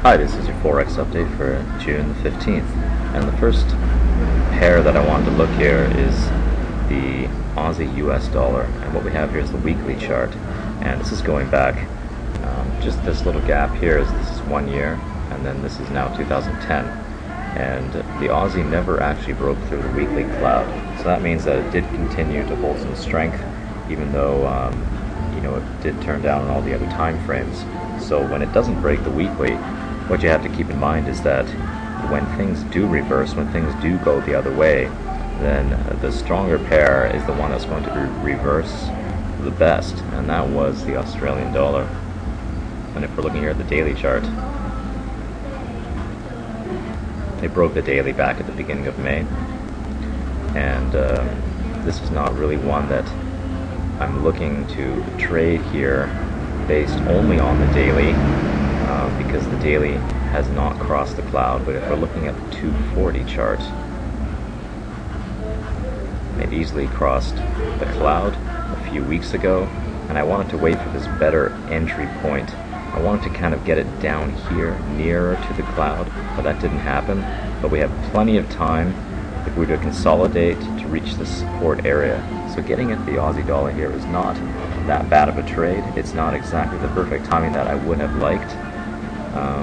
Hi, this is your Forex update for June the 15th, and the first pair that I wanted to look here is the Aussie US dollar, and what we have here is the weekly chart, and this is going back, just this little gap here is this is 1 year, and then this is now 2010, and the Aussie never actually broke through the weekly cloud, so that means that it did continue to hold some strength, even though it did turn down on all the other time frames. So when it doesn't break the weekly, what you have to keep in mind is that when things do reverse, when things do go the other way, then the stronger pair is the one that's going to reverse the best, and that was the Australian dollar. And if we're looking here at the daily chart, it broke the daily back at the beginning of May, and this is not really one that I'm looking to trade here based only on the daily, because the daily has not crossed the cloud. But if we're looking at the 240 chart, it easily crossed the cloud a few weeks ago, and I wanted to wait for this better entry point. I wanted to kind of get it down here nearer to the cloud, but that didn't happen. But we have plenty of time if we were to consolidate to reach the support area. So getting at the Aussie dollar here is not that bad of a trade. It's not exactly the perfect timing that I would have liked,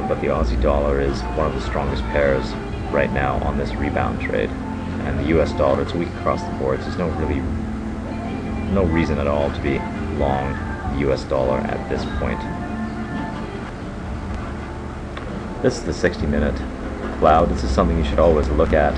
but the Aussie dollar is one of the strongest pairs right now on this rebound trade. And the US dollar, it's weak across the board, so there's no reason at all to be long the US dollar at this point. This is the 60-minute cloud. This is something you should always look at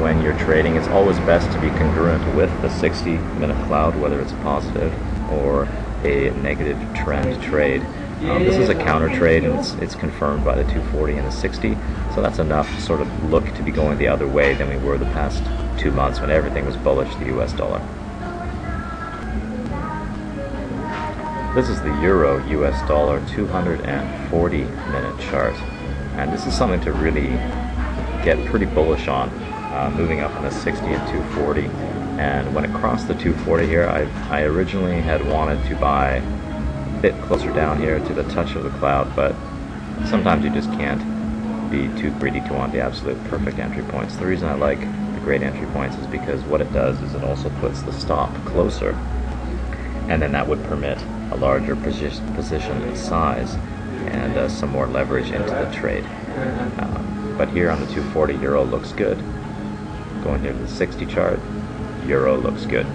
when you're trading. It's always best to be congruent with the 60-minute cloud, whether it's a positive or a negative trend trade. This is a counter trade, and it's confirmed by the 240 and the 60, so that's enough to sort of look to be going the other way than we were the past 2 months when everything was bullish the US dollar. This is the Euro US dollar 240-minute chart, and this is something to really get pretty bullish on, moving up from the 60 and 240. And when it crossed the 240 here, I originally had wanted to buy a bit closer down here to the touch of the cloud, but sometimes you just can't be too greedy to want the absolute perfect entry points. The reason I like the great entry points is because what it does is it also puts the stop closer, and then that would permit a larger position size and some more leverage into the trade. But here on the 240, Euro looks good. Going here to the 60 chart, Euro looks good.